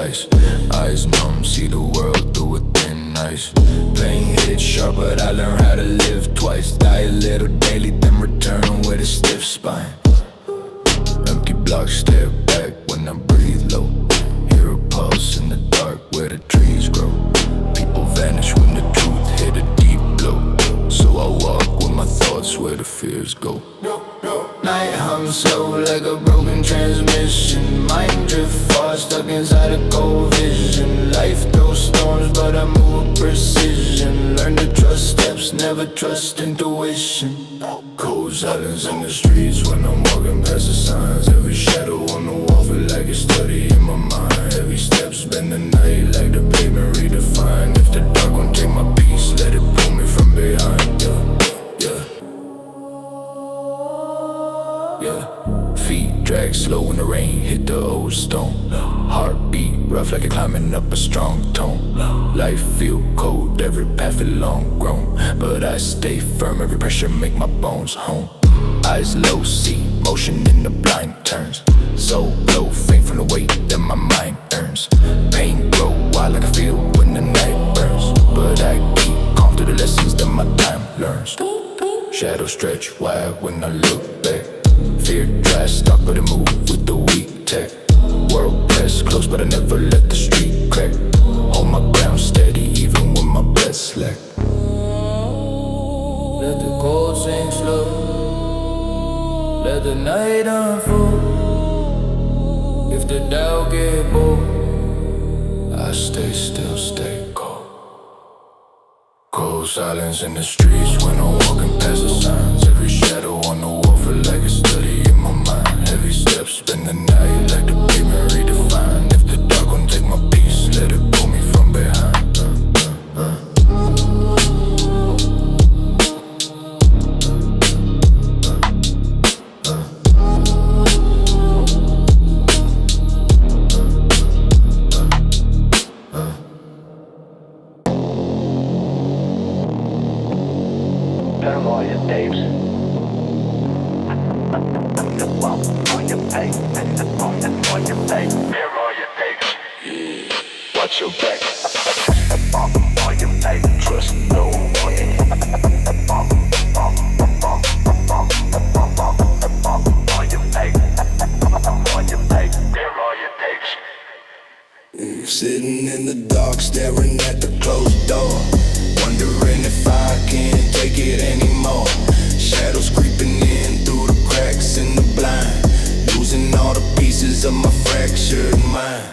ice. Eyes numb, see the world through a thin ice. Pain hit sharp, but I learned how to live twice. Die a little daily, then return with a stiff spine. Empty blocks stare back when I breathe low. Hear a pulse in the dark where the trees grow. People vanish when the truth hit a deep blow. So I walk with my thoughts where the fears go. Night hum slow like a broken transmission. Mind drift far, stuck inside a cold vision. Life throws storms, but I move with precision. Learn to trust steps, never trust intuition. Cold silence in the streets when I'm walking past the signs. Every shadow on the wall feel like a study in my mind. Heavy steps bend the night like the pavement redefined. If the dark won't take my peace, let it pull me from behind. Feet drag slow when the rain hit the old stone. Heartbeat rough like you're climbing up a strong tone. Life feel cold, every path feel long grown, but I stay firm, every pressure make my bones home. Eyes low, see motion in the blind turns. Soul low, faint from the weight that my mind earns. Pain grow wild like I feel when the night burns, but I keep calm through the lessons that my time learns. Shadows stretch wide when I look back. Fear tries stuck, but I move with the weak tech. World press close, but I never let the street crack. Hold my ground steady even when my breath slack. Let the cold sink slow, let the night unfold. If the doubt get bold, I stay still, stay cold. Cold silence in the streets when I'm walking past the signs. Every shadow on the wall feel like a study in my mind. Heavy steps spend the night like the pavement redefined. If the dark won't take my peace, let it pull me from behind. Watch your back. All your pain, trust no one. All your pain, sitting in the dark, staring at the closed door, wondering if I can't take it anymore. Shadows creeping in through the cracks in the blind, losing all the pieces of my fractured mind.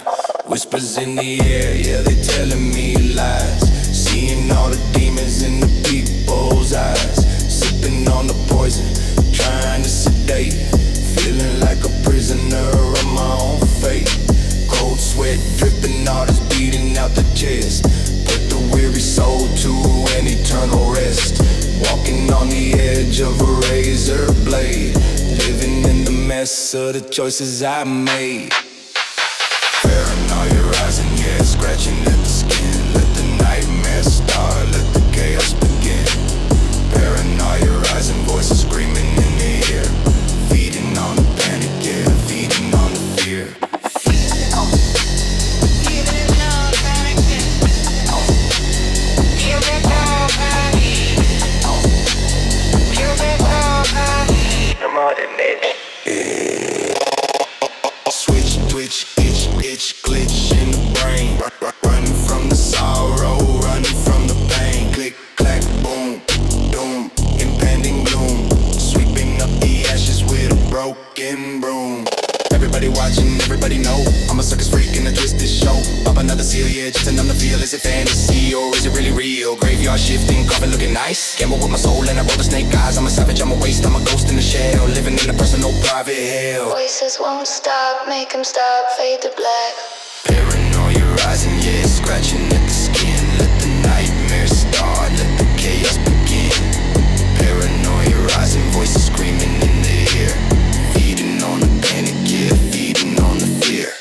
Whispers in the air, yeah, they telling me lies. Seeing all the demons in the people's eyes. Sipping on the poison, trying to sedate. Feeling like a prisoner of my own fate. Cold sweat dripping, all this beating out the chest. Put the weary soul to an eternal rest. Walking on the edge of a razor blade. Living in the mess of the choices I made. Paranoia rising, yeah, scratching at the skin. Let the nightmares start, let the chaos begin. Paranoia rising, voices screaming in the ear. Feeding on the panic, yeah, feeding on the fear. Feeding on the panic, yeah. Feeding on panic. Feeding on panic. I'm on the net. Switch, twitch, itch, glitch in the brain. Running from the sorrow, running from the pain. Click, clack, boom, doom, impending gloom. Sweeping up the ashes with a broken broom. Everybody watching, everybody know I'm a circus freak in a twisted show. Pop another seal, yeah, just to numb the feel. Is it fantasy or is it really real? Graveyard shifting, coffin looking nice. Gamble with my soul and I roll the snake eyes. I'm a savage, I'm a waste, I'm a ghost in the shell. Living in a personal private hell. Voices won't stop, make them stop, fade to black. Paranoia rising, yeah, scratching at the skin. Let the nightmares start, let the chaos begin. Paranoia rising, voices screaming in the ear. Feeding on the panic, yeah, feeding on the fear.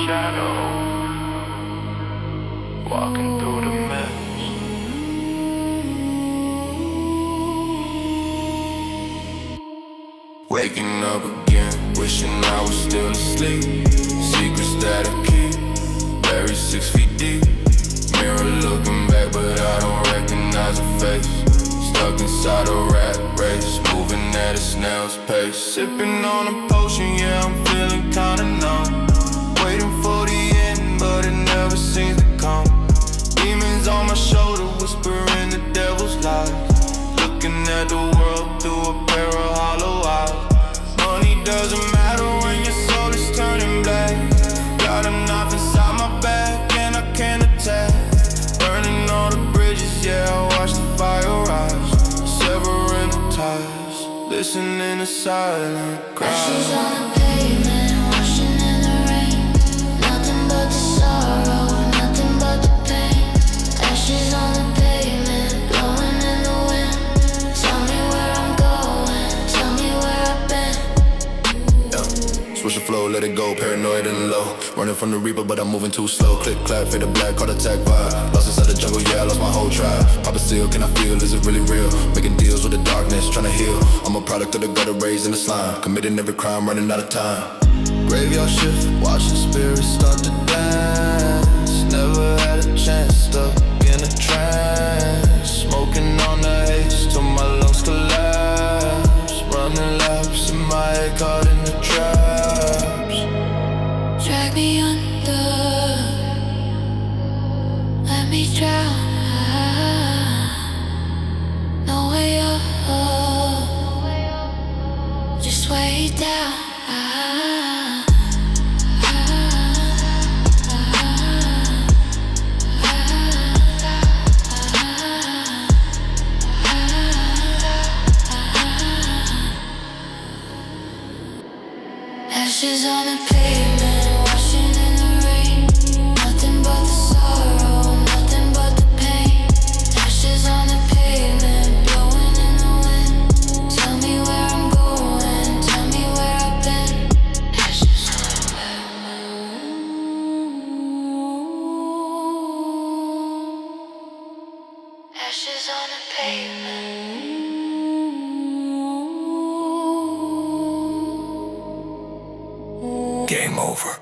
shadow, walking through the mist. Waking up again, wishing I was still asleep. Secrets that I keep, buried 6 feet deep. Mirror looking back, but I don't recognize a face. Stuck inside a rat race, moving at a snail's pace. Sipping on a potion, yeah, I'm feeling kinda numb. Waiting for the end, but it never seems to come. Demons on my shoulder, whispering the devil's lies. Looking at the world through a pair of hollow eyes. Money doesn't matter when your soul is turning black. Got a knife inside my back and I can't attack. Burning all the bridges, yeah, I watch the fire rise. Severing the ties, listening to silent cries. Ashes on the pavement, washing in the rain. Nothing but the sorrow, nothing but the pain. Ashes on the pavement, blowing in the wind. Tell me where I'm going, tell me where I've been. Switch the flow, let it go, paranoid and low. Running from the reaper, but I'm moving too slow. Click, clap, fade to black, heart attack vibe. Lost inside the jungle, yeah, I lost my whole tribe. Pop a seal, can I feel, is it really real? Making deals with the darkness, trying to heal. I'm a product of the gutter, raised in the slime. Committing every crime, running out of time. Graveyard shift, watching spirits start to dance. Never had a chance, stuck in a trance. Smoking on the haze till my lungs collapse. Running laps in my head, caught in the traps. Drag me under, let me drown. No way up, just way down. Ashes on the pavement, washing in the rain. Nothing but the sorrow, nothing but the pain. Ashes on the pavement, blowing in the wind. Tell me where I'm going, tell me where I've been. Ashes on the pavement. Ashes on the pavement. Game over.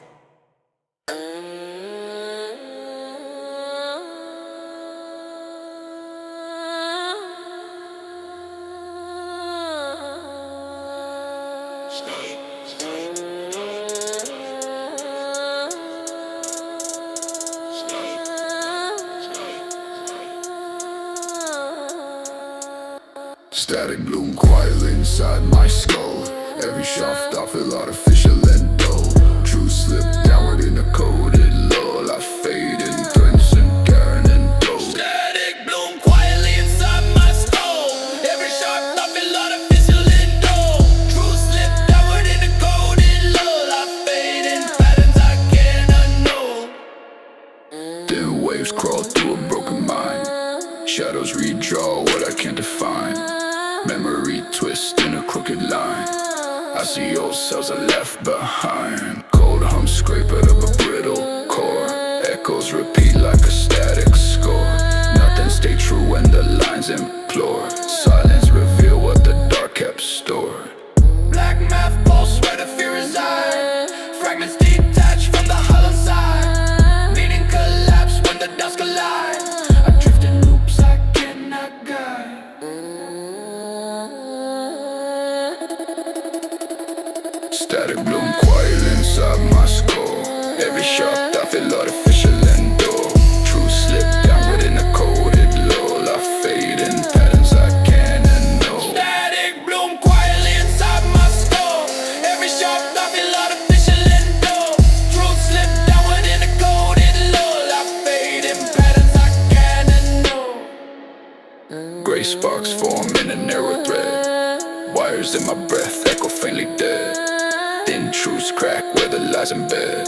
Static bloom quietly inside my skull. Every shaft I feel artificial and dull. True slip downward in a coded lull. I fade in threads and Karen and dough. Static bloom quietly inside my skull. Every shaft I feel artificial and dull. True slip downward in a coded lull. I fade in patterns I can't unknow. Thin waves crawl through a broken mind. Shadows redraw what I can't define. Memory twist in a crooked line. I see old cells are left behind. Cold hum scrape out of a brittle core. Echoes repeat like a static score. Nothing stay true when the lines implore. Silence reveal what the dark kept stored. Black math pulse where the fear reside. Fragments detached from the hollow side. Meaning collapse when the dust collide. I drift in loops I cannot guide. Static bloom quiet inside my skull. Every shaft I feel artificial and dull. True slip downward in a coded lull. I fade in patterns I can't unknow. Static bloom quietly inside my skull. Every shaft I feel artificial and dull. True slip downward in a coded lull. I fade in patterns I can't unknow. Gray sparks form in a narrow thread. Wires in my breath echo faintly dead. Thin truths crack where the lies embed.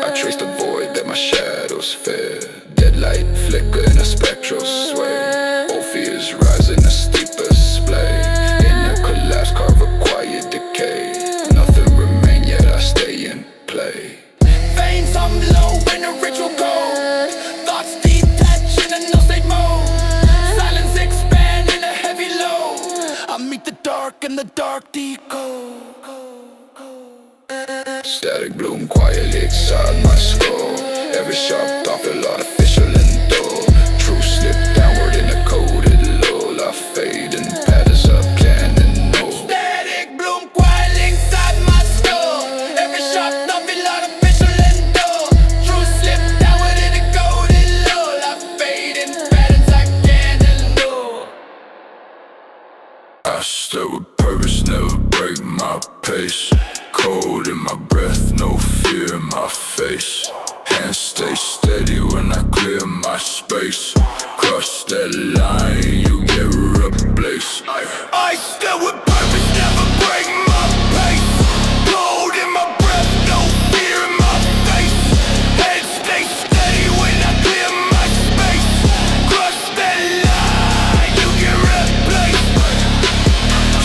I trace the void that my shadows fed. Deadlight flicker in a spectral sway. Old fears rise in a steep display. In a collapse carve a quiet decay. Nothing remain yet I stay in play. Veins hum Static bloom quietly inside my skull. Every sharp thought feel artificial and dull. True slip downward in a coded lull. I fade in patterns of cannon. Static bloom quietly inside my skull. Every sharp thought feel artificial and dull. True slip downward in a coded lull. I fade in patterns I can't know. I stay with purpose, never break my pace. Cold in my breath, no fear in my face. Hands stay steady when I clear my space. Cross that line, you get replaced. I stay with purpose, never break my pace. Cold in my breath, no fear in my face. Hands stay steady when I clear my space. Cross that line, you get replaced.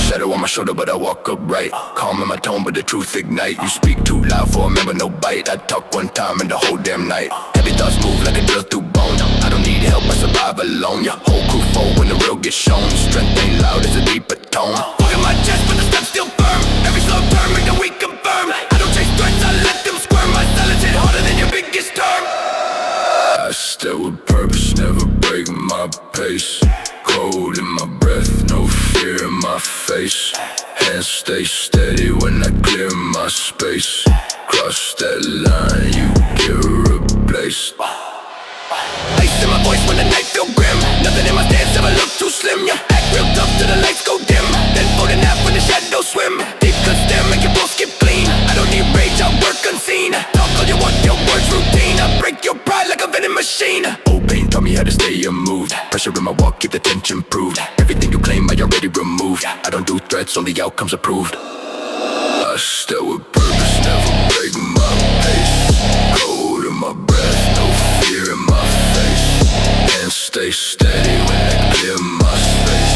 Shadow on my shoulder, but I walk upright. Calm in my tone, but the truth ignite. You speak too loud for a member, no bite. I talk one time and the whole damn night. Heavy thoughts move like a drill through bone. I don't need help, I survive alone. Your whole crew fold when the real gets shown. Strength ain't loud, it's a deeper tone. Look at my chest, but the step's still firm. Every slow turn make the weak confirm. I don't chase threats, I let them squirm. My silence hit harder than your biggest term. I stay with purpose, never break my pace. Cold in my breath, no fear in my face. Hands stay steady when I clear my space. Cross that line, you get replaced. Ice in my voice when the night feel grim. Nothing in my stance ever look too slim. You act real tough till the lights go dim. Then fold a nap when the shadows swim. Deep cut stare, make your both skip clean. I don't need rage, I work unseen. Talk all you want, your words routine. I break your pride like a vending machine. Old pain taught me how to stay unmoved. Pressure in my walk, keep the tension proved. Everything you claim, I already removed. I don't do threats, only outcomes approved. I stay with purpose, never break my pace. Cold in my breath, no fear in my face. And stay steady when I clear my space.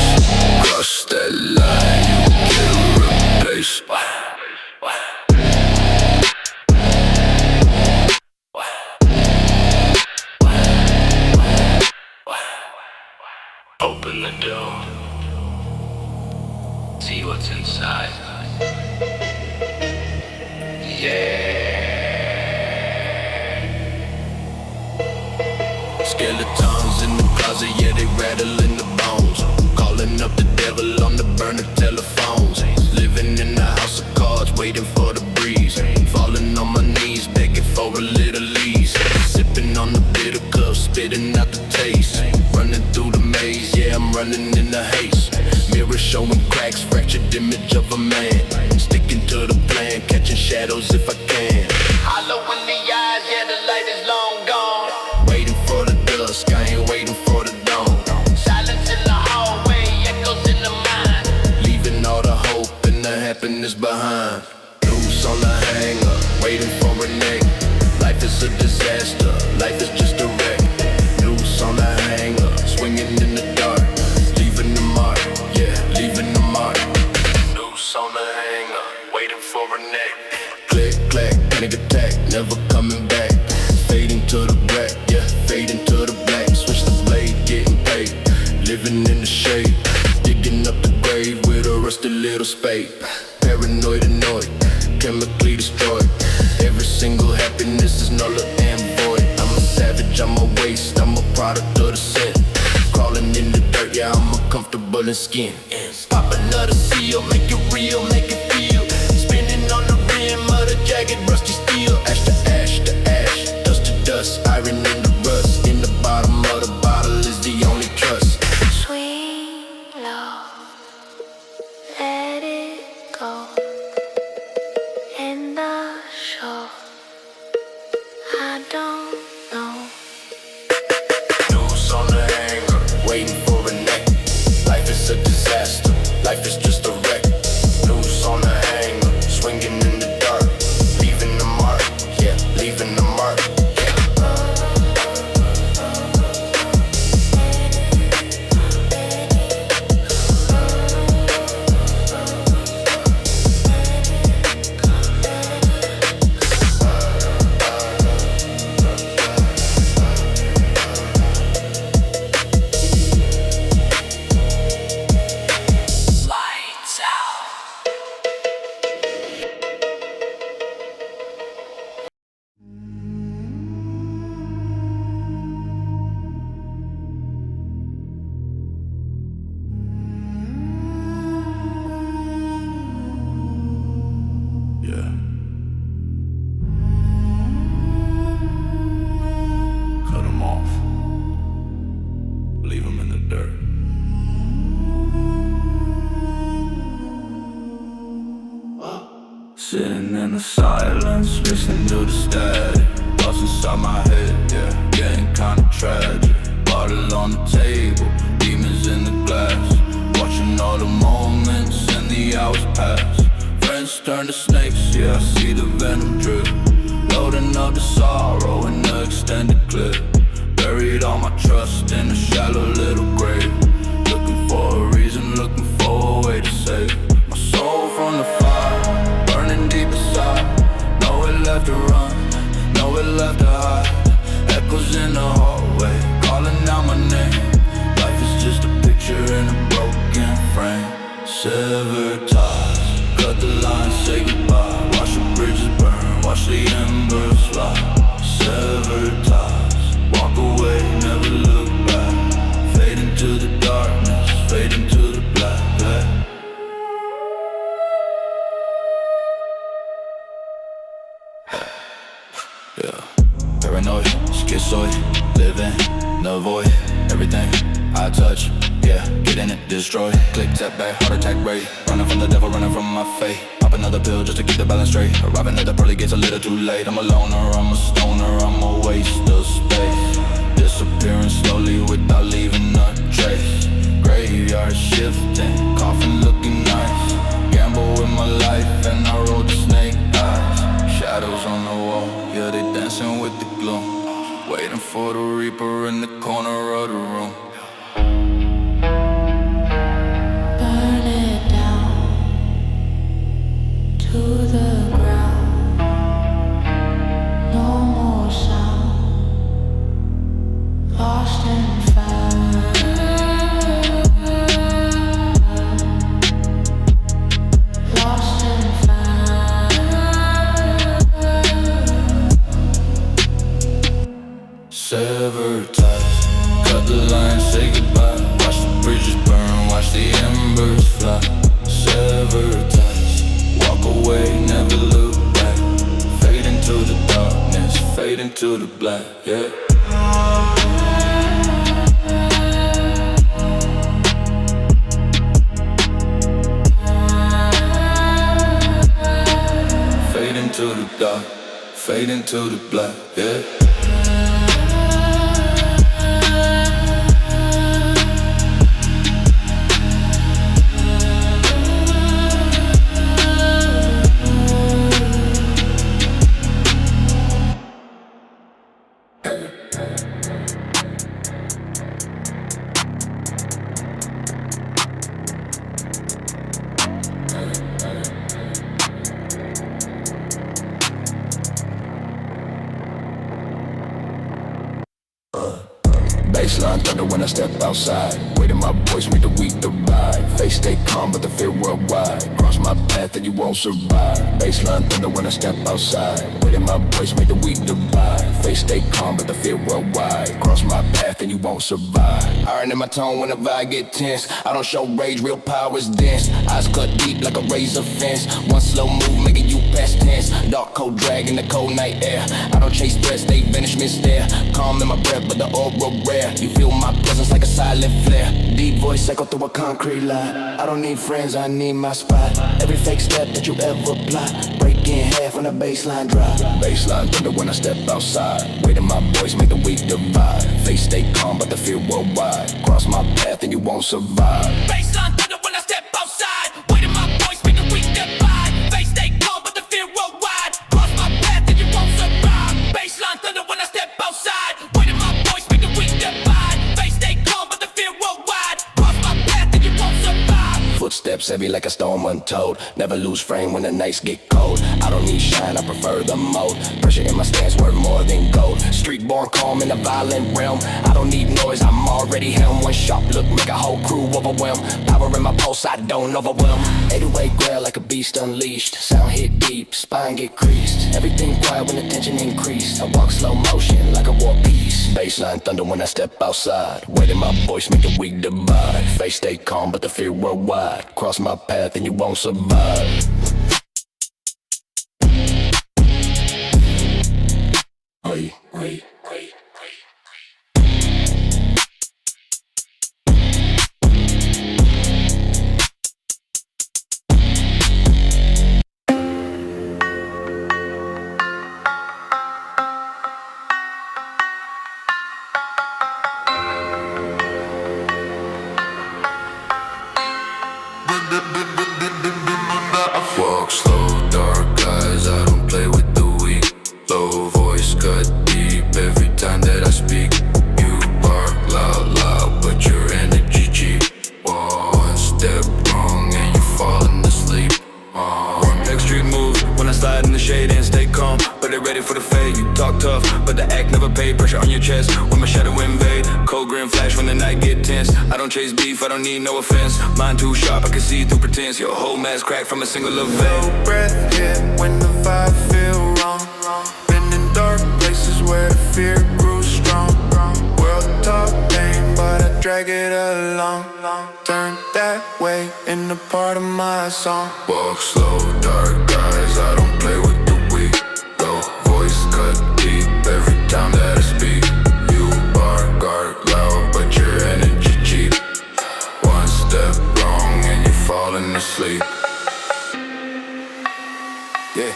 Cross that line, you get replaced. Open the door, see what's inside. Yeah. Skeletons in the closet, yeah, they rattling the bones. Calling up the devil on the burner telephones. Living in a house of cards, waiting for the breeze. Falling on my knees, begging for a little ease. Sipping on the bitter cup, spitting out the taste. Running through the maze, yeah, I'm running in the haze. Mirror showing cracks, fractured image of a man. Sticking to the plan, catching shadows if I can. Hollow in the eyes, yeah, the light is long gone. Waiting for the dusk, I ain't waiting for the dawn. Silence in the hallway, echoes in the mind. Leaving all the hope and the happiness behind. Loose on the hanger, waiting for a neck. Life is a disaster, life is just a wreck. Loose on the hanger, swinging in the dark. Leaving the mark, yeah, leaving the mark. Loose on the hanger, waiting for a neck. Click, clack, panic attack, never coming back. Fading to the black, yeah, fading to the black. Switch the blade, getting paid. Living in the shade, digging up the grave with a rusty little spade. Paranoid, annoyed, chemically destroyed. Every single happiness is null and void. I'm a savage, I'm a waste, I'm a product of the sin. Crawling in the dirt, yeah, I'm uncomfortable in skin. Pop another seal, make it real, make it feel. Spinning on the rim of the jagged, rusty steel. Ash to ash to ash, dust to dust. Iron in the rust, in the bottom of the bottle is the only trust. Sweet love, let it go. In the show, I don't know. Noose on the hanger, waiting for a neck. Life is a disaster, life is just a wreck. Noose on the hanger, swinging in the dark. Leaving the mark, yeah, leaving the mark. the silence, listening to the static. Lost inside my head, yeah, getting kinda tragic. Bottle on the table, demons in the glass. Watching all the moments and the hours pass. Friends turn to snakes, yeah, I see the venom drip. Loading up the sorrow in the extended clip. Buried all my trust in a shallow little grave. Looking for a reason, looking for a way to save my soul from the fire, burning deep inside. Nowhere left to run, nowhere left to hide. Echoes in the hallway, calling out my name. Life is just a picture in a broken frame. Severed ties, cut the line, say goodbye. Watch the bridges burn, watch the embers fly. Severed ties, walk away, never look back. Fade into the darkness, fade into the black. Yeah, paranoid, schizoid, living in the void. Everything I touch, yeah, get in it, destroy. Click, tap back, heart attack rate. Running from the devil, running from my fate. Pop another pill just to keep the balance straight. Arriving at the pearly gates a little too late. I'm a loner, I'm a stoner, I'm a waste of space. Disappearing slowly without leaving a trace. Graveyard shifting, coffin looking nice. Gamble with my life and I rolled the snake eyes. Shadows on the wall, yeah, they dancing with the gloom. Waiting for the reaper in the corner of the room. Burn it down to the ground. No more sound. Lost and found. Lost and found. Severed ties, cut the line, say goodbye. Watch the bridges burn, watch the embers fly. Severed ties, walk away, never look back. Fade into the darkness, fade into the black, yeah. Fade into the dark, fade into the black, yeah. Baseline thunder when I step outside. Weight in my voice make the weak divide. Face stay calm but the fear worldwide. Cross my path and you won't survive. Baseline thunder when I step outside. Weight in my voice make the weak divide. Face stay calm but the fear worldwide. Cross my path and you won't survive. Iron in my tone whenever I get tense. I don't show rage, real power is dense. Eyes cut deep like a razor fence. One slow move making you past tense. Dark cold drag in the cold night air. I don't chase threats, they vanish mid-stare. Calm in my breath but the aura rare. You feel my presence like a silent flare. Deep voice echo through a concrete line. I don't need friends, I need my spot. Every fake step that you ever plot, break in half when the baseline drop. Baseline thunder when I step outside. Weight in my voice make the weak divide. Face stay calm but the fear worldwide. Cross my path and you won't survive. Baseline thunder when I step outside. Weight in my voice make the weak divide. Face stay calm but the fear worldwide. Cross my path and you won't survive. Baseline thunder when I step outside. Weight in my voice make the weak divide. Face stay calm but the fear worldwide. Cross my path and you won't survive. Footsteps heavy like a storm untold. Never lose frame when the nights get cold. I don't need shine, I prefer the mode. Pressure in my stance worth more than gold. Street born calm in a violent realm. I don't need noise, I'm already him. One sharp look make a whole crew overwhelm. Power in my pulse, I don't overwhelm. 808 growl like a beast unleashed. Sound hit deep, spine get creased. Everything quiet when the tension increased. I walk slow motion like a war piece. Baseline thunder when I step outside. Weight in my voice make the weak divide. Face stay calm but the fear worldwide. Cross my path and you won't survive. Hey. paid, pressure on your chest when my shadow invade. Cold green flash when the night get tense. I don't chase beef, I don't need no offense. Mind too sharp, I can see through pretense. Your whole mask cracked from a single Lovell. No breath hit when the vibe feel wrong. Been in dark places where the fear grew strong. World talk pain, but I drag it along. Turn that way into part of my song. Walk slow, dark eyes, I don't play with the weak. Low voice cut deep every time that I speak. You bark loud, but your energy cheap. One step wrong and you're falling asleep. Yeah.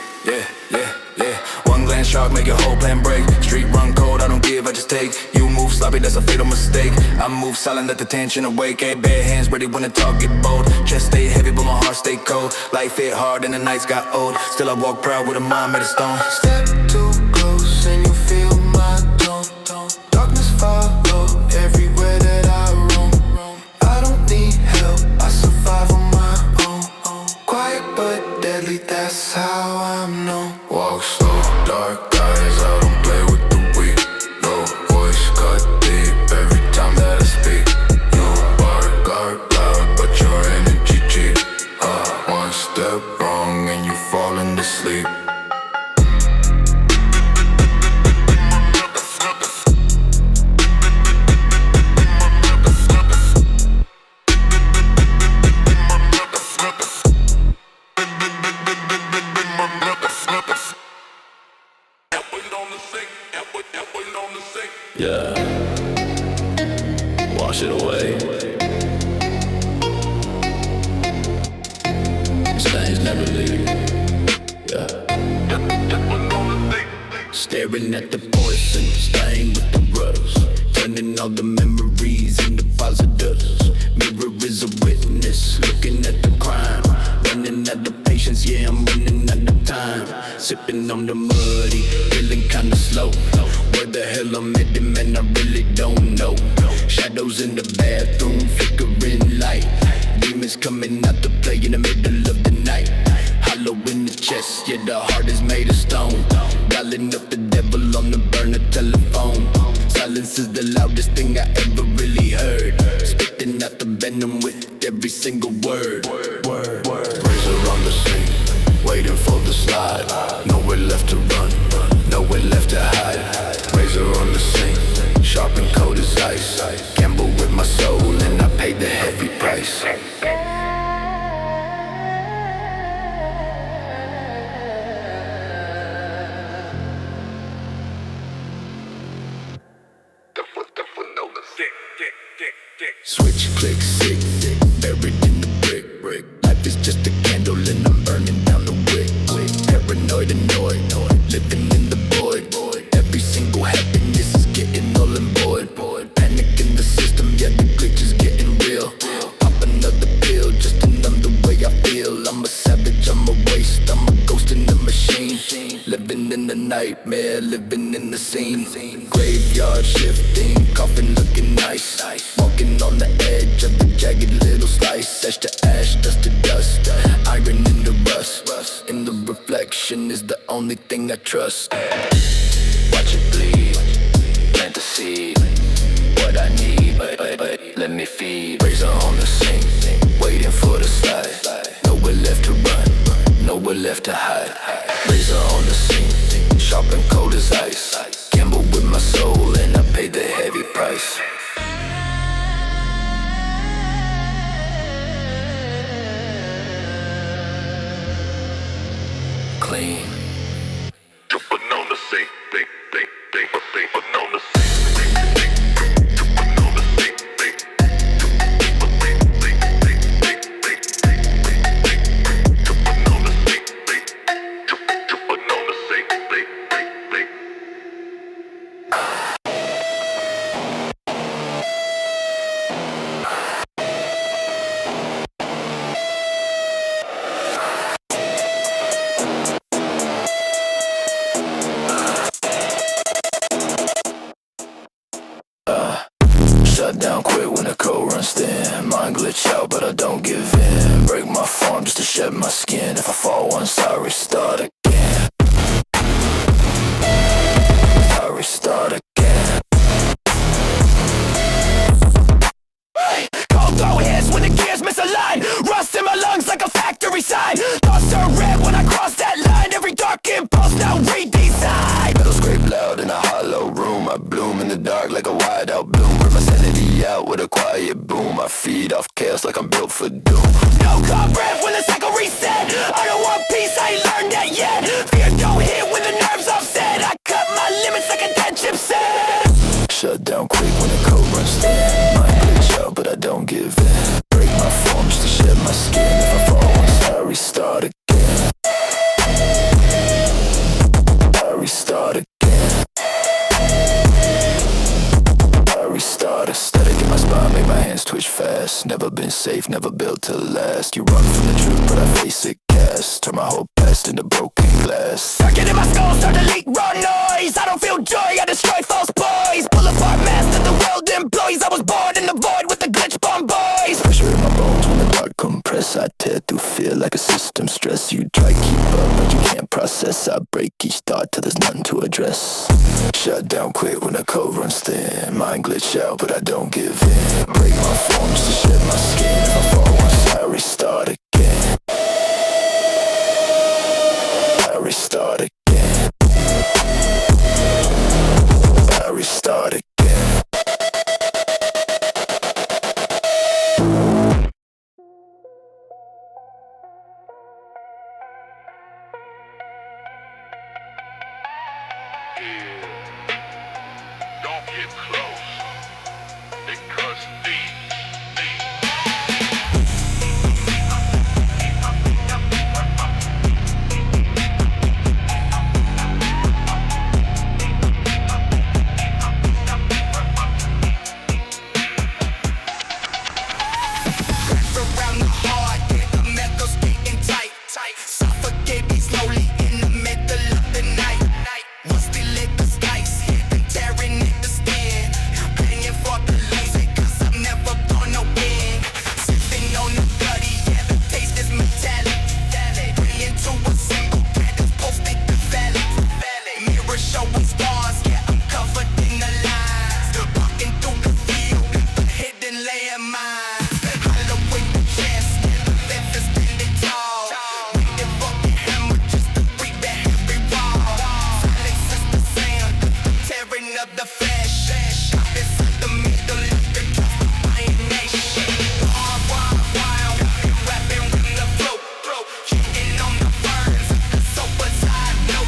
One glance shock, make your whole plan break. Street run cold, I don't give, I just take. You move sloppy, that's a fatal mistake. I move silent, let the tension awake. Ain't bare hands ready when the talk get bold. Chest stay heavy, but my heart stay cold. Life hit hard and the nights got old. Still I walk proud with a mind made of stone. Step too close and you feel my tone. Darkness follow everywhere that I roam. I don't need help, I survive on my own. Quiet but deadly, that's how I'm known. Walk slow, dark eyes, I don't play with the weak. Low voice cut deep every time that I speak. You bark loud, but your energy cheap. One step wrong and you falling to sleep. Yeah, wash it away. Stains never leave. Yeah. Staring at the poison, staying with the rust. Turning all the memories into positives. Mirror is a witness, looking at the crime. Running out of patience, yeah, I'm running out of time. Sipping on the muddy, feeling kinda slow. Where the hell I'm headed, man, I really don't know. Shadows in the bathroom, flickering light. Demons coming out to play in the middle of the night. Hollow in the chest, yeah, the heart is made of stone. Dialing up the devil on the burner telephone. Silence is the loudest thing I ever really heard. Spitting out the venom with every single word. Razor on the sink, waiting for the slide. Nowhere left to run, nowhere left to hide. Razor on the sink, sharp and cold as ice. Gamble with my soul and I paid the heavy price. Switch, click, sick, buried in the brick. Life is just a candle and I'm burning down the wick. Paranoid, annoyed, living in the void. Every single happiness is getting null and void. Panic in the system, yeah, the glitch is getting real. Pop another pill just to numb the way I feel. I'm a savage, I'm a waste, I'm a ghost in the machine. Living in the nightmare, living in the scene. Graveyard shifting, coffin looking nice. Walking on the edge of the jagged little slice. Ash to ash, dust to dust, iron in the rust. In the reflection is the only thing I trust. Watch it bleed, plant the seed. What I need, but let me feed. Razor on the sink, waiting for the slide. Nowhere left to run, nowhere left to hide. Razor on the sink, sharp and cold as ice. Gamble with my soul and I paid the heavy price. Clean. Jumping on the sink, but on the sink. Shut down quick when the code runs thin. Mind glitch out, but I don't give in. Break my form just to shed my skin. If I fall once, I restart again. I restart again. bloom in the dark like a wide out bloom. Burn my sanity out with a quiet boom. I feed off chaos like I'm built for doom. No comrade when the cycle reset. I don't want peace, I ain't learned that yet. Fear don't hit when the nerves offset. I cut my limits like a dead chipset. Shut down quick when the code runs thin. Mind glitch out but I don't give in. Break my form just to shed my skin. If I fall once I restart again. I restart again. I restart. Static in my spine, make my hands twitch fast. Never been safe, never built to last. You run from the truth but I face it cast. Turn my whole past into broken glass. Circuit in my skull start to leak raw noise. I don't feel joy, I destroy false boys. Pull apart masks that the world employs. I was born in the void with the glitch bomb boys. Pressure in my bones when the dark compress. I tear through fear like a system stress. You try keep up but you can't process. I break each thought till there's nothing to address. Shut down quick when the code runs thin. Mind glitch out but I don't give in. Break my form just to shed my skin. If I fall once I restart again. I restart again. I restart again. Don't get close, because around the heart, the metal's getting tight. Suffocate me slowly in the middle of the night. Rusty lit the skies, hidden tearing at the skin. Paying for the losing, cause I'm never gonna win. Sipping on the bloody, yeah, the taste is metallic. Praying to a single thread that's posted to valley. Mirror showing stars, yeah, I'm covered in the lines. Walking through the field, the hidden landmine. Hollowing the chest, yeah, the fence is standing tall. Waiting for the hammer just to break that heavy wall. Silence is the sound, the tearing of the flesh. Shot inside the middle of the justifying nation. Wild, rapping with the flow. Hitting on the burns, so was I, no.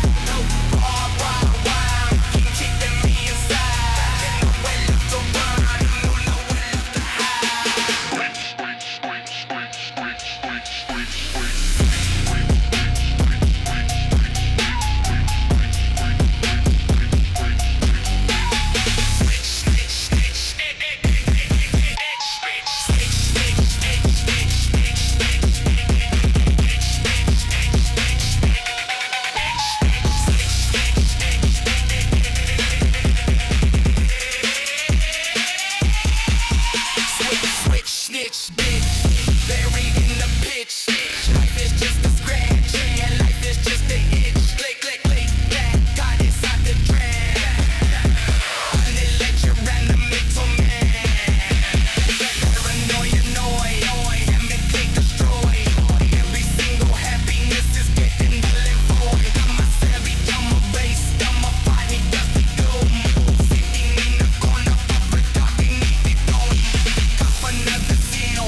Wild, keep keeping me inside. Nowhere left to run, nowhere left to hide. Switch, snitch, bitch, buried in the pitch. Life is just a scratch, yeah, life is just a itch. Click, that got inside the trap. Honey, let you ran the mental man. Paranoia, chemically destroyed. Every single happiness is getting null and void. I'm a savage, I'm a waste, I'm a body, dusty gloom. Sitting in the corner, public talking, need it going. Another seal,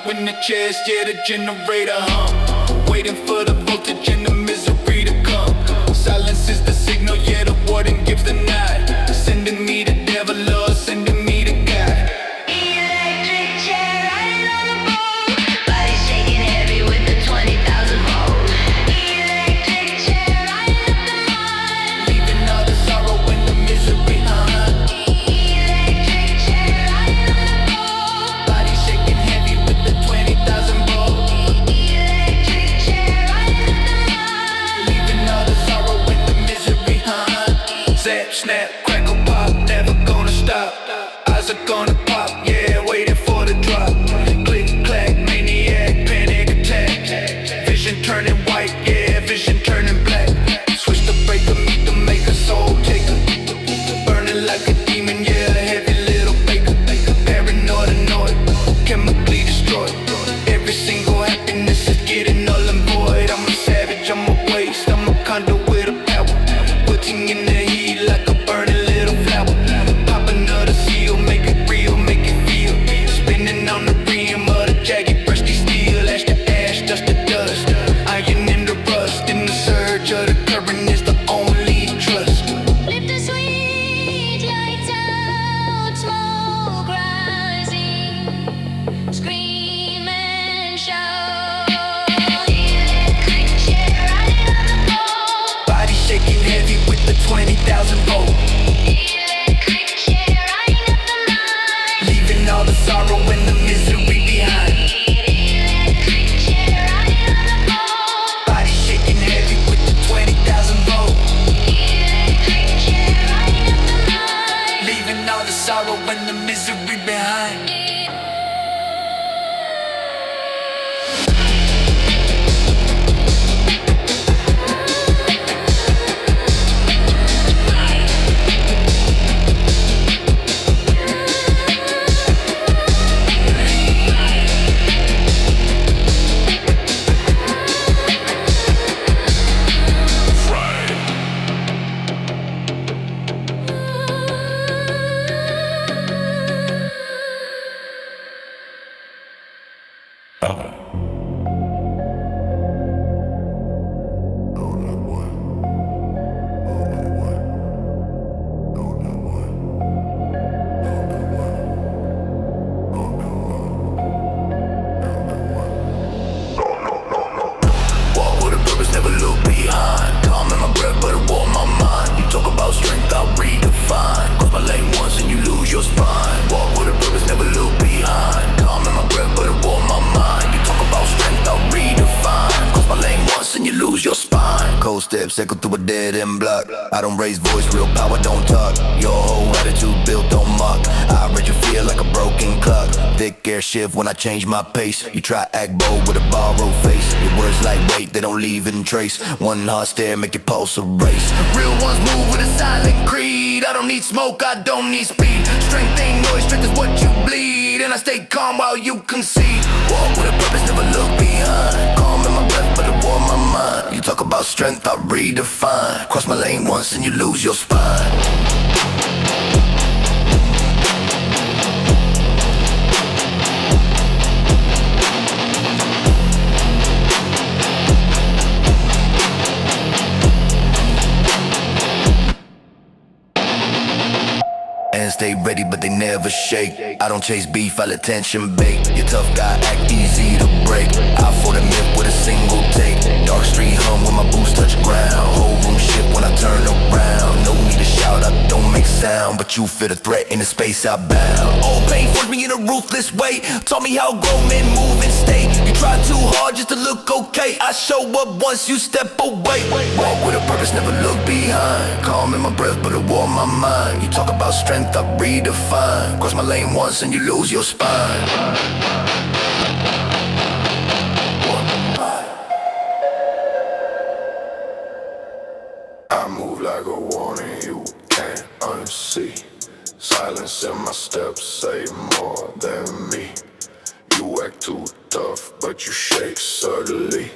in the chest, yeah, the generator hum. Waiting for the voltage and the misery to come. Silence is the signal, yeah, the warden gives the nod. Sending me the devil, Lord, sending me the God. Electric chair riding on the pole, body shaking heavy with the 20,000 volts. Electric chair riding up the line, Leaving all the sorrow and the misery behind. electric chair riding on the pole, Body shaking heavy with the 20,000 volts. electric chair riding up the line. Leaving all the sorrow and the misery behind. Zap, snap, crackle, pop, never gonna stop. Eyes are gonna pop, yeah, waiting for the drop. Click, clack, maniac, panic attack. Vision turning white, yeah, vision turning black. Switch the breaker, meet the maker, soul taker. Burning like a demon, yeah, heavy little baker. Paranoid, annoyed, chemically destroyed. Every single happiness is getting null and void. I'm a savage, I'm a waste, I'm a conduit of power. Putting in the heat like a burning little flower. Pop another seal, make it real, make it feel. Spinning on the rim of the jagged, rusty steel. Ash to ash, dust to dust. Iron in the rust, in the surge of the current is the only trust. Lift the sweet lights out, smoke rising, scream and shout. Electric chair riding on the pole, Body shaking heavy with the 20,000 volt. electric chair riding up the line, Leaving all the sorrow and the misery behind. electric chair riding on the pole, Body shaking heavy with the 20,000 volt. electric chair riding up the line. Leaving all the sorrow and the misery behind. Walk with a purpose, never look behind. Calm in my breath, but it warm my mind. You talk about strength, I'll redefine. Cross my lane once and you lose your spine. Walk with a purpose, never look behind. Calm in my breath, but it warm my mind. You talk about strength, I'll redefine. Cross my lane once and you lose your spine. Cold steps echo through a dead end block. I don't raise voice, real power don't talk. Your whole attitude built on mock. I read your fear like a broken clock. Thick air shift when I change my pace. You try act bold with a borrowed face. Your words lightweight, they don't leave in trace. One hard stare make your pulse a race. Real ones move with a silent creed. I don't need smoke, I don't need speed. Strength ain't noise, strength is what you bleed. And I stay calm while you concede. Walk with a purpose, never look behind. Calm in my breath, but it warm my mind. You talk about strength, I redefine. Cross my lane once and you lose your spine. And stay ready, but they never shake. I don't chase beef, I let tension bake. Your tough guy act easy to break. I for the myth with a single take. Dark street hum when my boots touch ground. Whole room shift when I turn around. No need to shout, I don't make sound, but you feel the threat in the space I bound. All pain forced me in a ruthless way. Taught me how grown men move and stay. You try too hard just to look okay. I show up once you step away. Walk with a purpose, never look behind. Calm in my breath, but it warm my mind. You talk about strength, I redefine. Cross my lane once and you lose your spine. I move like a warning you can't unsee. Silence in my steps say more than me. You act too tough, but you shake subtly.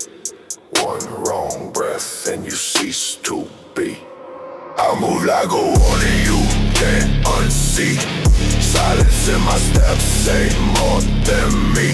One wrong breath and you cease to be. I move like a warning you can't unsee. Silence in my steps say more than me.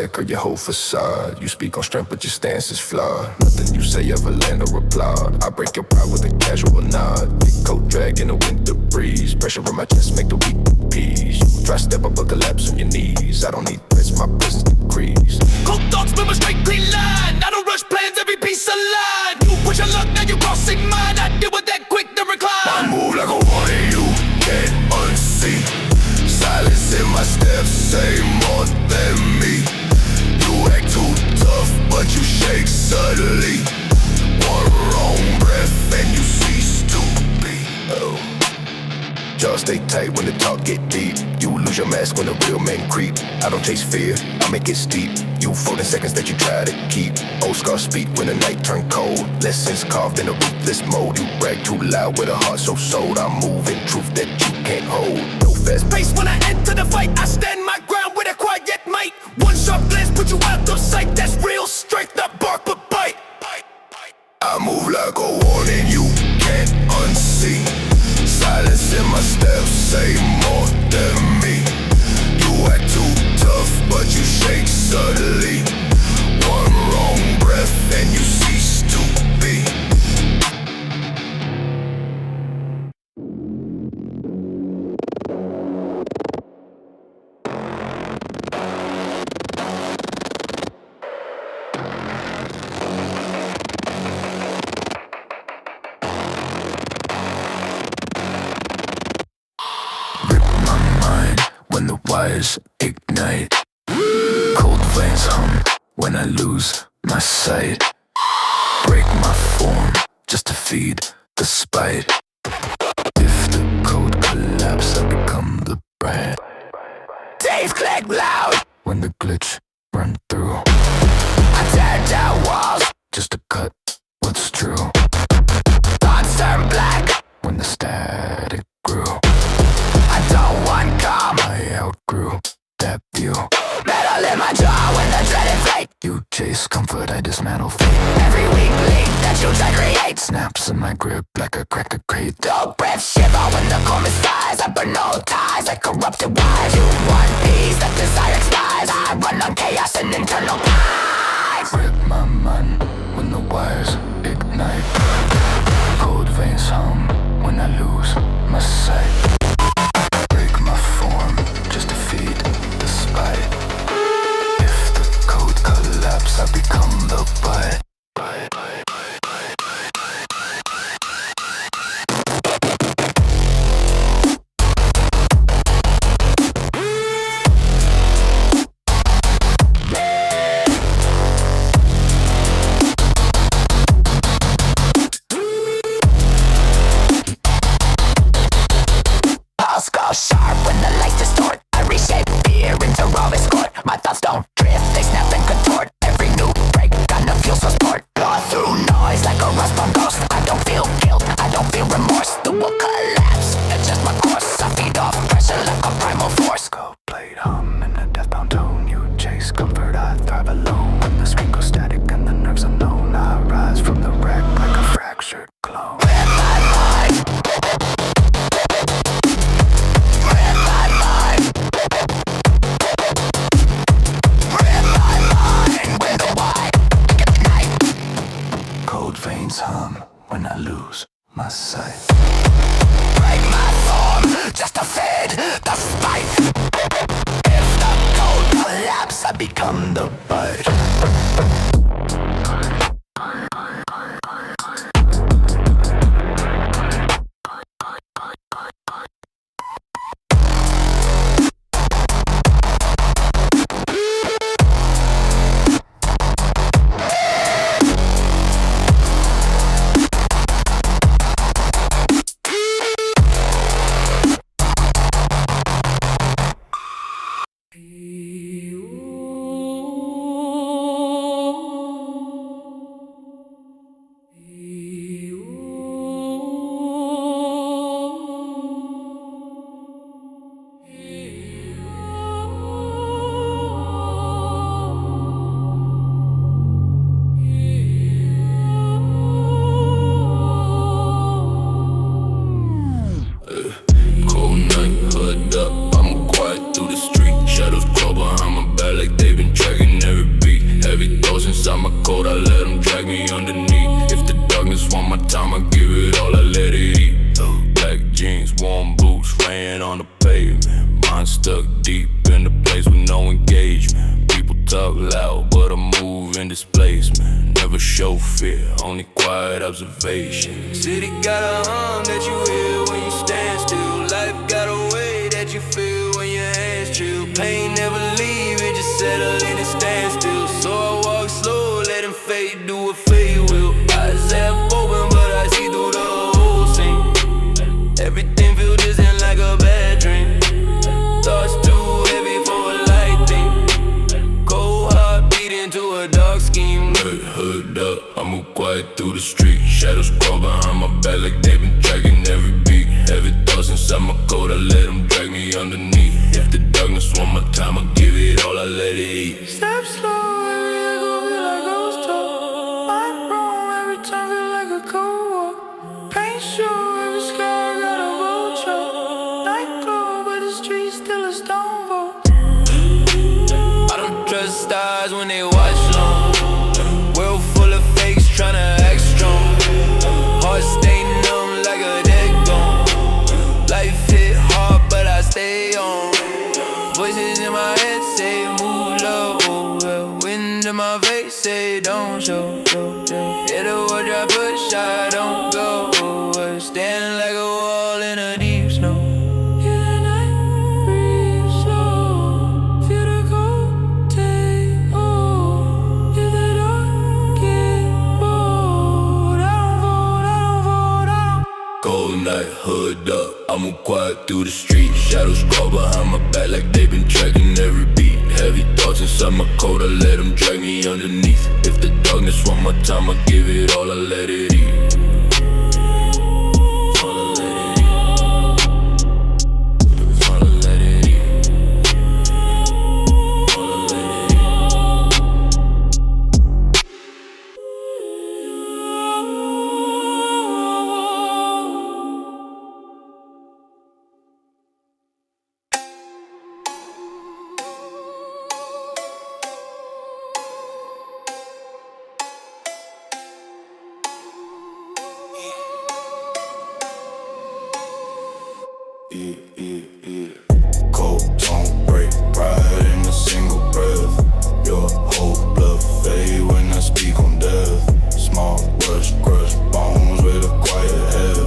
aesthetic or your whole facade. You speak on strength but your stance is flawed. Nothing you say ever land or applaud. I break your pride with a casual nod. Big coat drag in the winter breeze. Pressure on my chest make the weak appease. You try step up but collapse on your knees. I don't need threats, my presence decrease. Cold thoughts with a straight clean line. I don't rush plans, every piece aligned. You push your luck, now you're crossing mine. I deal with that quick to recline. I move like a warning you can't unsee. Silence in my steps say more than me. You act too tough but you shake subtly. One wrong breath and you cease to be. Jaws stay tight when the talk get deep. You lose your mask when the real men creep. I don't chase fear, I make it steep. You fold in seconds that you try to keep. Old scars speak when the night turn cold. Lessons carved in a ruthless mold. You brag too loud with a heart so sold. I move in truth that you can't hold. No fast Pace when I enter the fight, I stand my ground with a quiet might. One sharp glance put you out of sight. That's real strength, not bark but bite. I move like a warning you can't unsee. Silence in my steps say more than me. You act too tough but you shake subtly. One wrong breath and you cease to be. When the wires ignite, cold veins hum when I lose my sight. Break my form just to feed the spite. If the code collapse, I become the bright. Days click loud when the glitch run through. I tear down walls just to cut what's true. Thoughts turn black when the static grew. I don't want calm, I outgrew that view. Metal in my jaw when the dread inflate. You chase comfort, I dismantle fate. Every weak link that you try create snaps in my grip like a cracker crate. Dog breath shiver when the chorus sighs. I burn no ties like corrupted wires. You want peace, that desire expires. I run on chaos and internal ties. Rip my mind when the wires ignite. Cold veins hum when I lose my sight. My form just to feed the spite. If the code collapse, I become the bite. Sharp when the lights distort. I reshape fear into raw escort. My thoughts don't drift, they snap and contort. Every new break, gonna feel so sport. Blow through noise like a rust-bound ghost. I don't feel guilt, I don't feel remorse. The will collapse, adjust my course. I feed off pressure like a primal force. Go blade hum in a deathbound tone. You chase comfort, I thrive alone. When the screen goes static and the nerves unknown, I rise from the wreck like a fractured clone. Veins hum when I lose my sight. Break my form just to feed the spite. If the code collapse, I become the bite. Oh fear, only quiet observation. City got a hum that you hear when you stand still. Life got a way that you feel when your hands chill. Pain never leave, it just settle in and stand still. So I walk slow, let him fade, do what fate will. Eyes half open, but I see through the whole scene. Everything feel distant like a bad dream. Thoughts too heavy for a light thing. Cold heart beating to a dark scheme. Hood up, I move quiet through the street. Shadows crawl behind my back like they've been tracking every beat. Heavy thoughts inside my coat, I let them drag me underneath. If the darkness want my time, I give it all, I let it eat. Step slow, every echo feel like ghost talk. My room, every time feel like a cold walk. Paint sure, every scar got a vulture. Nightclub, but the street still a stone vault. I don't trust stars when they watch long. World full of fakes tryna act strong. Heart stay numb like a dead gone. Life hit hard but I stay on. Voices in my head say move low. Wind in my face say don't show. Hit the word I push, I don't go. Stand like a wall in a deep snow. Hear the night breathe slow. Feel the cold take hold. Hear the dark get bold. I don't vote, I don't. Cold night, hood up, I move quiet through the street. Shadows crawl behind my back like they've been tracking every beat. Heavy thoughts inside my coat, I let them drag me underneath. If the darkness want my time, I give it all, I let it eat. Cold don't break, pride in a single breath. Your whole blood fade when I speak on death. Small rush, crush bones with a quiet head.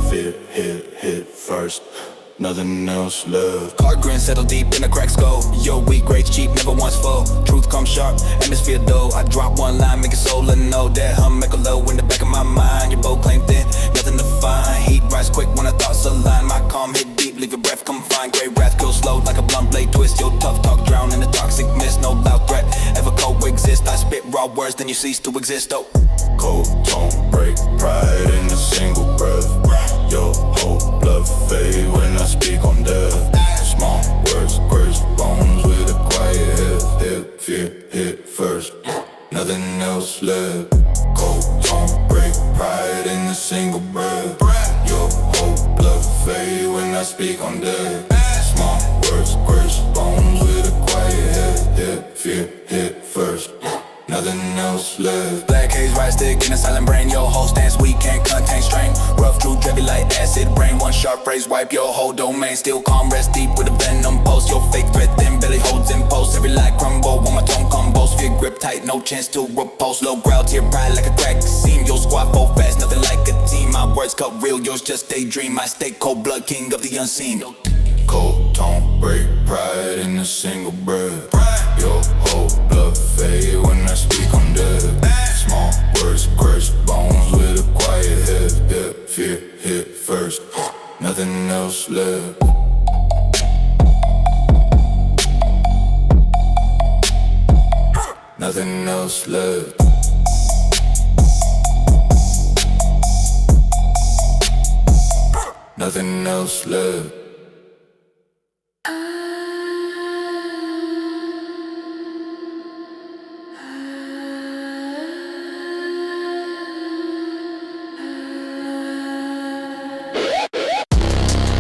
Hit first, nothing else left. Car grin settle deep in the crack skull. Yo, weak grades cheap, never once full. Truth comes sharp, atmosphere dull. I drop one line, make it soul and know that hum make a low in the back of my mind. Your bow claim thin, nothing to find. Heat rise quick when the thoughts align. My calm hit deep, leave your breath confined. Grey wrath goes slow like a blunt blade twist. Your tough talk drown in the toxic mist. No loud threat ever coexist. I spit raw words, then you cease to exist. Oh, Cold don't break, pride in a single breath. Your whole blood fade when I speak on death. Small words, curse bones with a quiet head. Fear hit first, nothing else left. Cold don't break, pride in a single breath. Your whole blood fade when I speak on death. Small words, curse bones with a quiet head. Fear hit first, nothing else left. black haze, right stick in a silent brain. Your whole stance weak, can't contain strain. Rough, true, heavy like acid rain. One sharp phrase, wipe your whole domain. Still calm, rest deep with a venom pulse. Your fake threat, then belly holds impulse. Every lie crumble, when my tone combos. Fear grip tight, no chance to repulse. Low growl to your pride like a crack seam. Your squad fall fast, nothing like a team. My words cut real, yours just daydream. I stay cold blood, king of the unseen. Cold don't break, pride in a single breath. Your whole blood fade when I speak on death. Small words, curse bones with a quiet head. Fear hit first, nothing else left. Nothing else left. Nothing else left.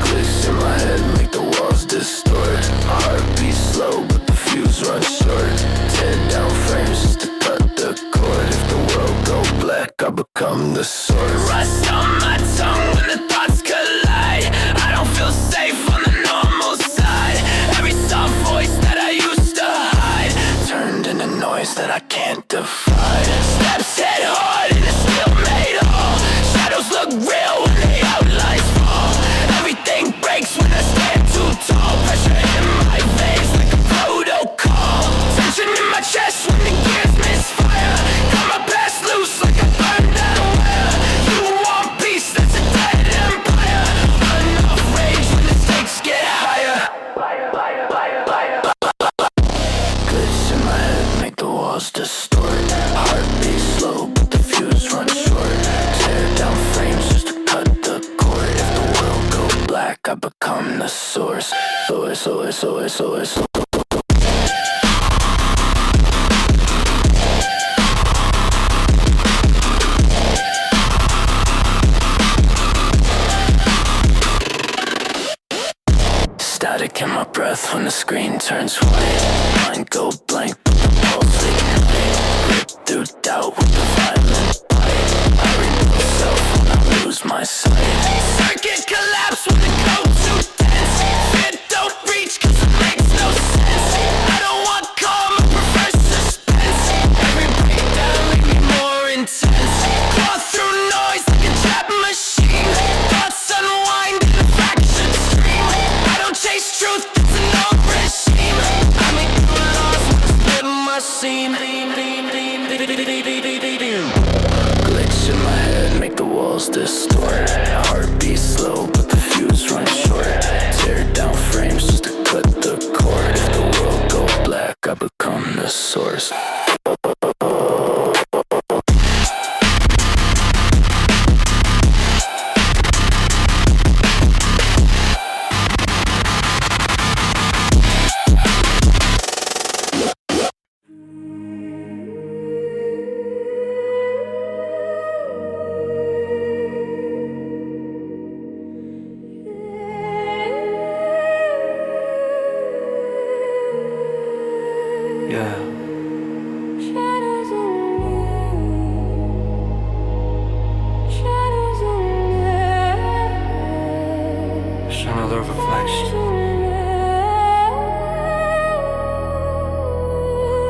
Clicks in my head make the walls distort. Heartbeat slow but the fuse runs short. Tear down frames just to cut the cord. If the world go black, I become the sword. Rust on my tongue when the thoughts collide. I don't feel safe on the normal side. Every soft voice that I used to hide turned into noise that I can't define. Steps hit hard in the street. become the source. Source. Static in my breath when the screen turns white. Mind go blank, but the pulse ignite. Rip through doubt with the violent bite. I read myself when I lose my sight. Circuit collapse when the go too dense. Fear don't reach cause it makes no sense. I don't want calm, I prefer suspense. Every breakdown make me more intense. Claw through noise like a trap machine. Thoughts unwind in a fraction stream. I don't chase truth, it's an old regime. I make new laws when I split my seam. Glitch in my head, make the walls distort. Heartbeat slow, but the fuse runs short. Tear down frames just to cut the cord. If the world go black, I become the source. Yeah. Just another reflection.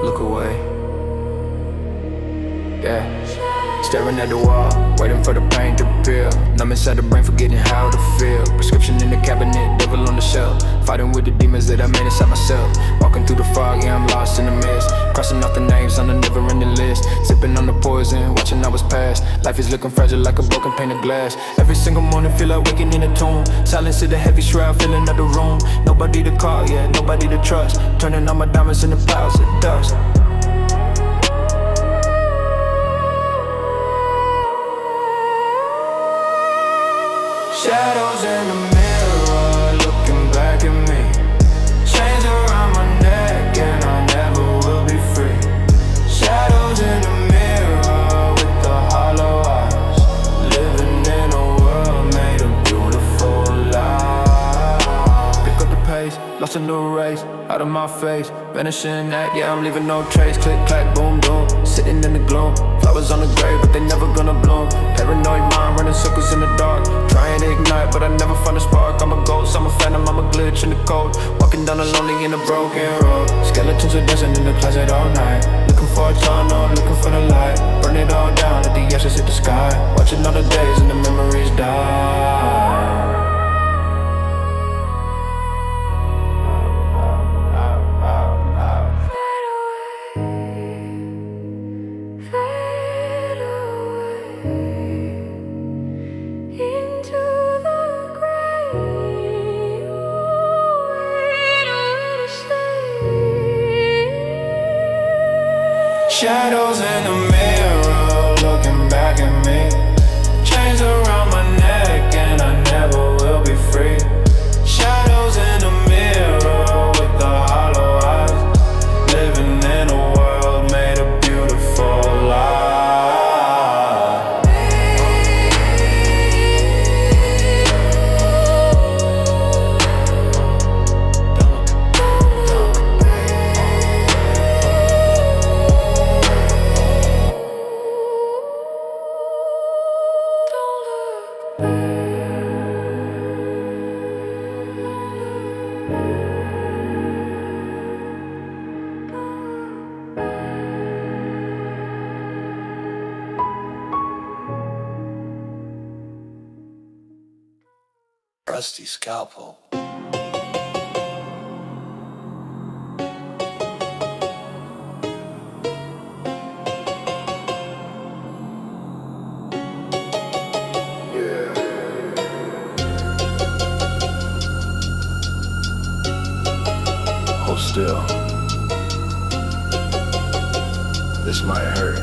Look away. Yeah. Staring at the wall, waiting for the pain to peel. Numb inside the brain, forgetting how to feel. Prescription in the cabinet, devil on the shelf. Fighting with the demons that I made inside myself. Walking through the fog, yeah, I'm lost in the mist. Crossing off the names on the never-ending list. Sipping on the poison, watching hours pass. Life is looking fragile like a broken pane of glass. Every single morning feel like waking in a tomb. Silence is the heavy shroud, filling up the room. Nobody to call, yeah, nobody to trust. Turning all my diamonds into piles of dust. Shadows in the mirror, looking back at me. Chains around my neck and I never will be free. Shadows in the mirror with the hollow eyes. Living in a world made of beautiful lies. Pick up the pace, lost in the race, out of my face. Vanishing that, yeah, I'm leaving no trace. Click, clack, boom, boom, sitting in the gloom. Flowers on the grave, but they never gonna bloom. Paranoid mind running circles in the dark. Trying to ignite, but I never find a spark. I'm a ghost, I'm a phantom, I'm a glitch in the cold. Walking down a lonely in a broken road. Skeletons are dancing in the closet all night. Looking for a tunnel, looking for the light. Burn it all down, let the ashes hit the sky. Watching all the days and the memories die. Shadows in the mirror, looking back at me. Chains around my neck and I never will be free. Shadows in the mirror with the hollow eyes. Living in a world made of beautiful lies. Rusty scalpel. Hold still. This might hurt.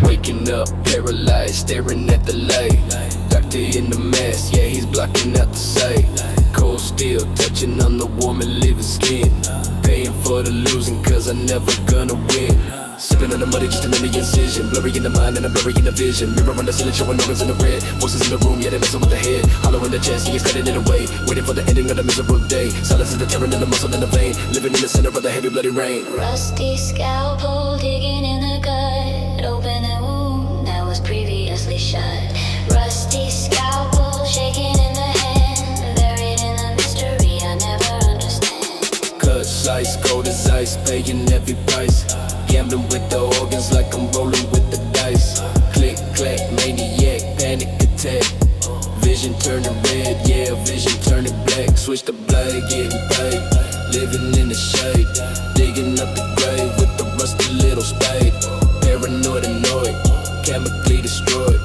Waking up, paralyzed, staring at the light. Got empty in the mess, yeah, he's blocking out the sight. Cold steel, touching on the warm and living skin. Paying for the losing, cause I'm never gonna win. Sipping on the money, just another incision. Blurry in the mind and I'm blurry in the vision. Mirror on the ceiling, showing organs in the red. Voices in the room, yeah, they messing with the head. Hollow in the chest, he is cutting it away. Waiting for the ending of the miserable day. Silence is the terror in the muscle in the vein. Living in the center of the heavy bloody rain. Rusty scalpel digging in the gut. Open a wound that was previously shut. Rusty scalpel shaking in the hand. Buried in a mystery I never understand. Cut, slice, cold as ice, paying every price. Gambling with the organs like I'm rolling with the dice. Click, clack, maniac, panic attack. Vision turning red, yeah, vision turning black. Switch the blade, getting paid. Living in the shade, digging up the grave with the rusty little spade. Paranoid, annoyed, chemically destroyed.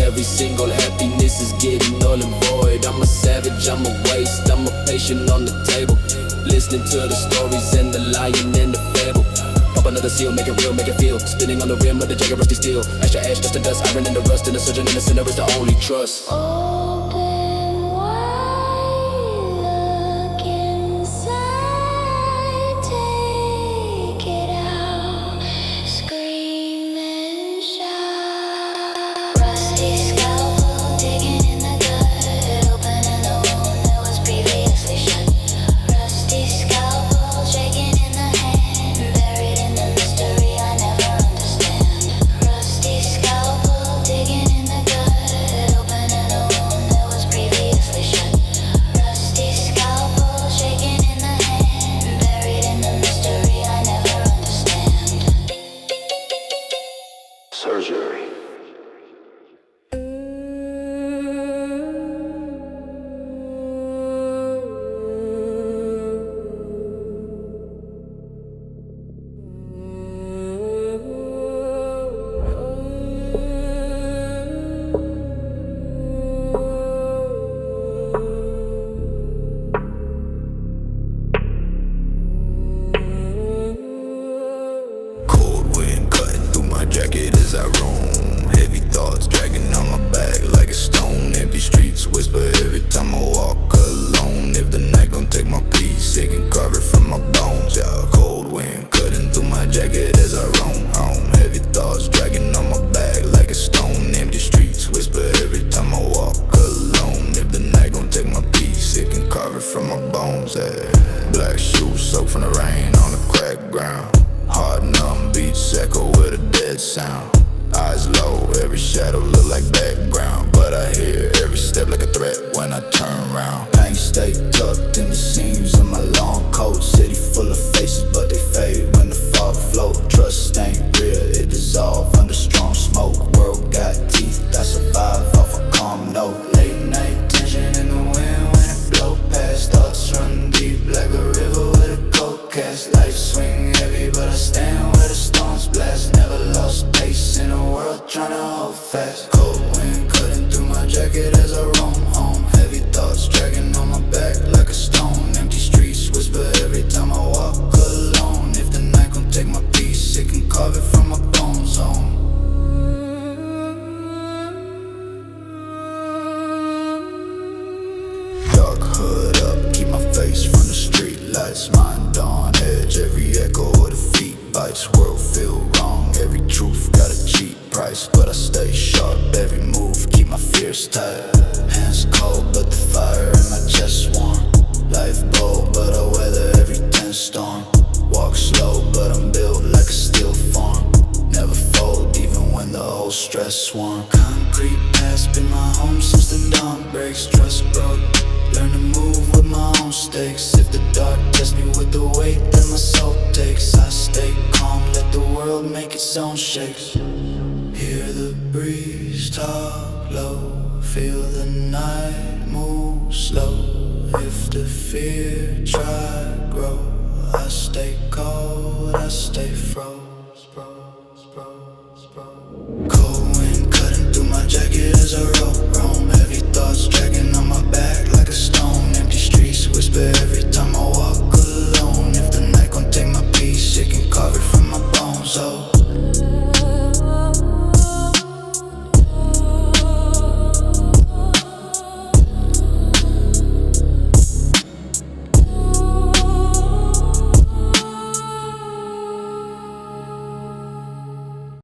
Every single happiness is getting null and void. I'm a savage, I'm a waste, I'm a patient on the table. Listening to the stories and the lying and the fable. Pop another seal, make it real, make it feel. Spinning on the rim of the jagged rusty steel. Ash to ash, dust to dust, iron in the rust. And the surgeon in the center is the only trust. Open wide, look inside, take it out, scream and shout. Rusty scalpel digging in the gut, opening the wound that was previously shut. Rusty scalpel shaking in the hand, buried in the mystery I never understand. Rusty scalpel digging in the gut, opening a wound that was previously shut. Rusty scalpel shaking in the hand, buried in the mystery I never understand. Surgery. Cold wind cutting through my jacket as I roam. Heavy thoughts dragging on my back like a stone. Empty streets whisper every time I walk alone. If the night gon' take my peace, it can carve it from my bones. Yeah, cold wind cutting through my jacket as I roam home. Heavy thoughts dragging on my back like a stone. Empty streets whisper every time I walk alone. If the night gon' take my peace, it can carve it from my bones. Yeah. Black shoes soaked from the rain on the cracked ground. Hard numb beats echo with a dead sound. Eyes low, every shadow look like background. But I hear every step like a threat when I turn around. Pain stay tucked in the seams of my long coat. City full of faces but they fade when the fog float. Trust ain't real, it dissolve under strong smoke. World got teeth, I survive off a calm note. Late night tension in the wind when it blow past. Thoughts run deep like a river with a cold cast. Life swing heavy but I stand where the storms blast. Never lost pace in a world tryna hold fast. Cold wind cutting through my jacket as I roam home. Heavy thoughts dragging on my back like a stone. Empty streets whisper every time I walk alone. If the night gon' take my peace, it can carve it from my bones home. Dark hood up, keep my face from the street lights. Mind on edge, every echo of the feet bites. World feel wrong, every truth got a cheap price. But I stay sharp, every move, keep my fears tight. Hands cold, but the fire in my chest warm. Life bold, but I weather every tense storm. Walk slow, but I'm built like a steel farm. Never fold, even when the whole stress swarm. Concrete past been my home since the dawn breaks. Trust broke, learn to move with my own stakes. If the dark tests me with the weight that my soul takes, I stay calm, let the world make its own shakes. Hear the breeze talk low, feel the night move slow. If the fear try grow, I stay cold, I stay frozen.